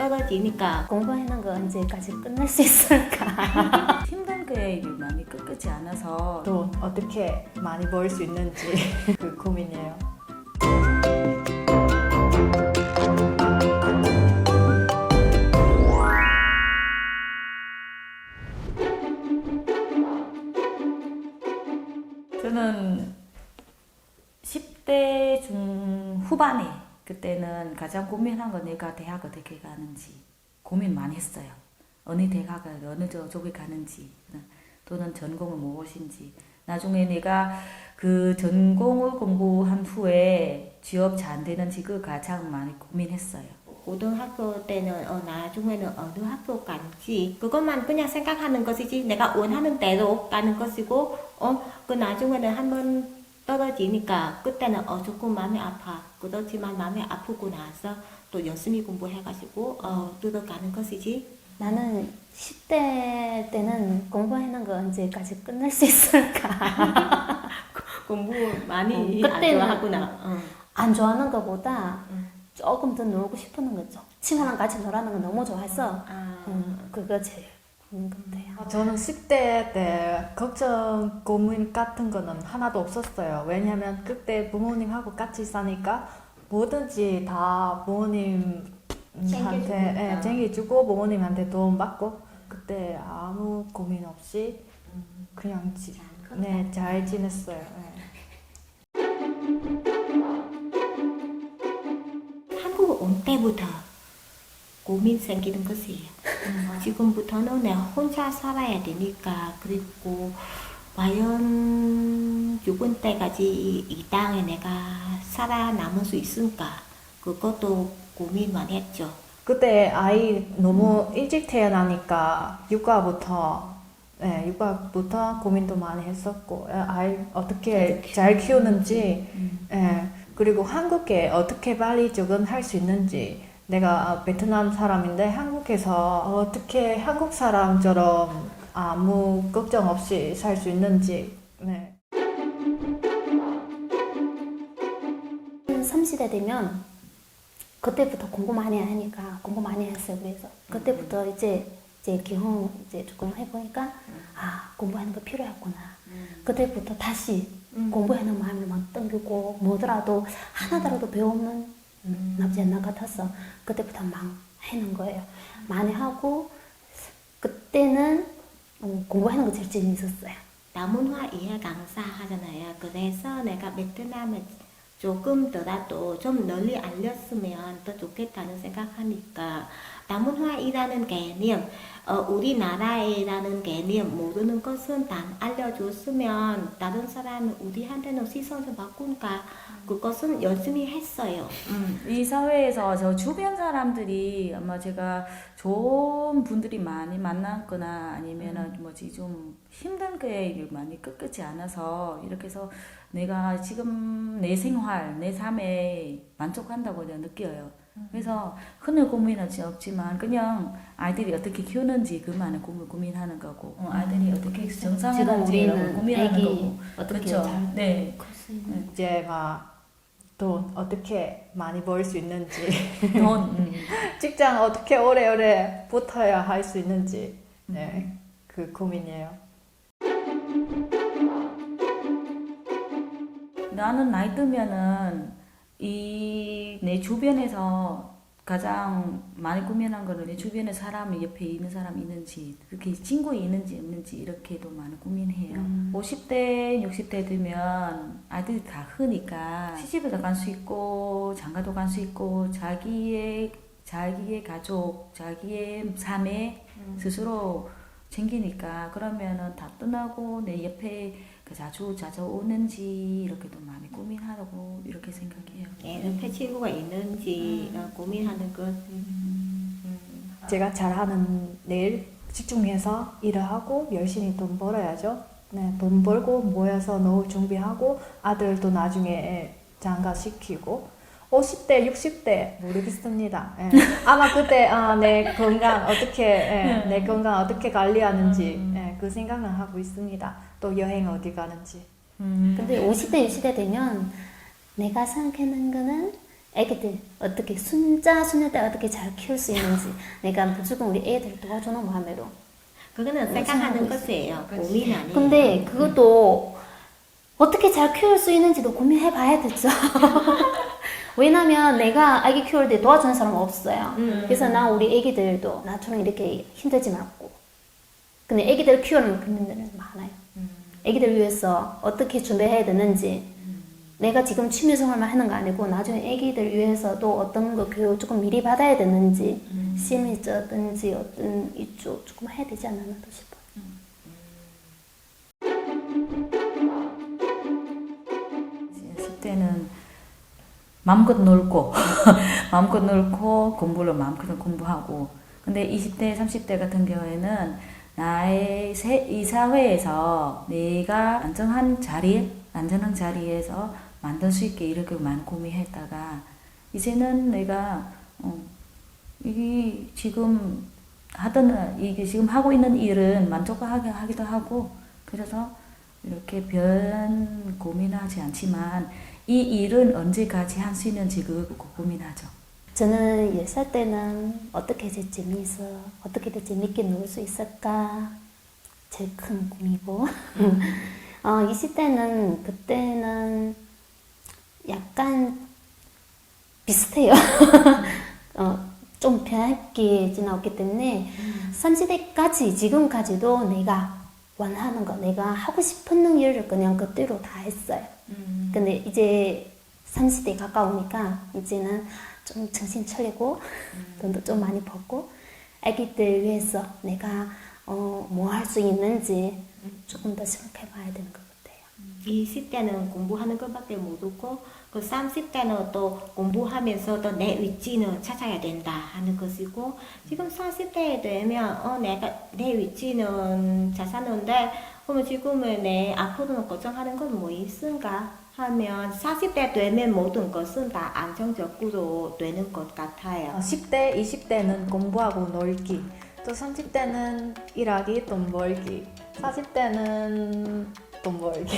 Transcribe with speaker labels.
Speaker 1: 떨어지니까
Speaker 2: 공부하는 거 언제까지 끝날 수 있을까?
Speaker 3: 힘든 게 많이 끝이지 않아서
Speaker 4: 돈 어떻게 많이 벌 수 있는지 그 고민이에요.
Speaker 3: 저는 10대 중후반에 그때는 가장 고민한 건 내가 대학 어떻게 가는지 고민 많이 했어요. 어느 대학을 어느 쪽에 가는지 또는 전공은 무엇인지 나중에 내가 그 전공을 공부한 후에 취업 잘 안 되는지 그 가장 많이 고민했어요.
Speaker 1: 고등학교 때는 나중에는 어느 학교 간지 그것만 그냥 생각하는 것이지 내가 원하는 대로 가는 것이고 그 나중에는 한번 떨어지니까 그때는 조금 마음이 아파. 그렇지만 마음이 아프고 나서 또 열심히 공부해가지고 들어가는 것이지.
Speaker 2: 나는 10대 때는 공부하는 거 언제까지 끝날 수 있을까?
Speaker 1: 공부 많이
Speaker 2: 그때는
Speaker 1: 안 좋아하구나.
Speaker 2: 안 좋아하는 것보다 조금 더 놀고 싶은 거죠. 친구랑 같이 놀아는 거 너무 좋아해서 그거 제일 고민 같아요.
Speaker 4: 저는 10대 때 걱정, 고민 같은 거는 하나도 없었어요. 왜냐면 그때 부모님하고 같이 사니까 뭐든지 다 부모님한테 챙겨주고 부모님한테 돈 받고 그때 아무 고민 없이 그냥 잘 지냈어요.
Speaker 1: 한국 온 때부터 고민 생기는 것이에요. 지금부터는 내가 혼자 살아야 되니까 그리고 과연 죽은 때까지 이 땅에 내가 살아남을 수 있을까 그것도 고민 많이 했죠.
Speaker 4: 그때 아이 너무 일찍 태어나니까 육아부터 고민도 많이 했었고 아이 어떻게 잘 키우는지 그리고 한국에 어떻게 빨리 적응할 수 있는지 내가 베트남 사람인데 한국에서 어떻게 한국 사람처럼 아무 걱정 없이 살 수 있는지
Speaker 2: 30대 되면 그때부터 공부 많이 하니까 공부 많이 했어요. 그래서 그때부터 이제 기혼 이제 조금 해보니까 공부하는 거 필요하구나. 그때부터 다시 공부하는 마음이 막 땡기고 뭐더라도 하나더라도 배우면 나쁘지 않나 같아서 그때부터 막 하는 거예요. 많이 하고 그때는 공부하는 거 제일 재밌었어요.
Speaker 1: 남문화 이해 강사 하잖아요. 그래서 내가 베트남을 조금더라도 좀 널리 알렸으면 더 좋겠다는 생각하니까 남문화이라는 개념, 우리나라이라는 개념 모르는 것은 다 알려줬으면 다른 사람은 우리한테는 시선 좀 바꾸니까 그것은 열심히 했어요.
Speaker 3: 이 사회에서 저 주변 사람들이 아마 제가 좋은 분들이 많이 만났거나 아니면은 좀 힘든 게 많이 끝이지 않아서 이렇게 해서 내가 지금 내 생활, 내 삶에 만족한다고 내가 느껴요. 그래서 흔히 고민하지 없지만 그냥 아이들이 어떻게 키우는지 그만을 고민하는 거고 아이들이 어떻게 정상하는지 고민하는 거고
Speaker 2: 어떻게
Speaker 3: 그렇죠.
Speaker 2: 잘
Speaker 3: 네.
Speaker 4: 이제 막 돈 어떻게 많이 벌 수 있는지 직장 어떻게 오래오래 붙어야 할 수 있는지 그 고민이에요.
Speaker 3: 나는 나이 들면은 내 주변에서 가장 많이 고민한 거는 내 주변에 사람이 옆에 있는 사람이 있는지 그렇게 친구 있는지 없는지 이렇게도 많이 고민해요. 50대, 60대 되면 아이들이 다 크니까 시집에도 갈 수 있고 장가도 갈 수 있고 자기의 가족, 자기의 삶에 스스로 챙기니까 그러면은 다 떠나고 내 옆에 자주 오는지 이렇게도 많이 고민하라고 이렇게 생각해요.
Speaker 1: 옆에 친구가 있는지 고민하는 것.
Speaker 4: 제가 잘하는 일 집중해서 일을 하고 열심히 돈 벌어야죠. 돈 벌고 모여서 노후 준비하고 아들도 나중에 장가시키고 50대, 60대 모르겠습니다. 아마 그때 내 건강 어떻게 관리하는지 그 생각은 하고 있습니다. 또 여행 어디 가는지.
Speaker 2: 근데 50대, 60대 되면 내가 생각하는 거는 애기들 어떻게 손자 손녀딸 어떻게 잘 키울 수 있는지 내가 무조건 우리 애들 도와주는 마음으로.
Speaker 1: 그거는 생각하는 것이에요. 고민 아니에요.
Speaker 2: 근데 그것도 어떻게 잘 키울 수 있는지도 고민해봐야 되죠. 왜냐면 내가 아기 키울 때 도와주는 사람 없어요. 그래서 난 우리 애기들도 나처럼 이렇게 힘들지 말고. 근데 애기들 키우는 고민들은 많아요. 애기들 위해서 어떻게 준비해야 되는지. 내가 지금 취미생활만 하는 거 아니고 나중에 애기들 위해서도 어떤 거 교육 조금 미리 받아야 되는지 심리적든지 어떤 이쪽 조금 해야 되지 않나 싶어요.
Speaker 3: 있을 때는 마음껏 놀고 마음껏 놀고 공부를 마음껏 공부하고 근데 20대 30대 같은 경우에는 나의 이 사회에서 내가 안전한 자리에서 만들 수 있게 이렇게 많이 고민했다가 이제는 내가 이게 지금 이게 지금 하고 있는 일은 만족하게 하기도 하고 그래서 이렇게 별 고민하지 않지만 이 일은 언제까지 할 수 있는지 그거 고민하죠.
Speaker 2: 저는 10살 때는 어떻게 제일 재미있어, 어떻게 더 재밌게 놀 수 있을까 제일 큰 고민이고 20대는 그때는 약간 비슷해요. 좀 변하게 지나왔기 때문에 30대까지 지금까지도 내가 원하는 거 내가 하고 싶은 일을 그냥 그대로 다 했어요. 근데 이제 30대 가까우니까 이제는 좀 정신 차리고 돈도 좀 많이 벌고 아기들 위해서 내가 뭐 할 수 있는지 조금 더 생각해 봐야 되는 것 같아요.
Speaker 1: 20대는 공부하는 것밖에 모르고 그 30대는 또 공부하면서 또 내 위치는 찾아야 된다 하는 것이고 지금 40대에 되면 내가 내 위치는 잘 사는데 그러면 지금은 내 앞으로는 걱정하는 건 뭐 있을까 하면 40대 되면 모든 것은 다 안정적으로 되는 것 같아요.
Speaker 4: 10대, 20대는 공부하고 놀기, 또 30대는 일하기, 돈 벌기, 40대는 돈 벌기.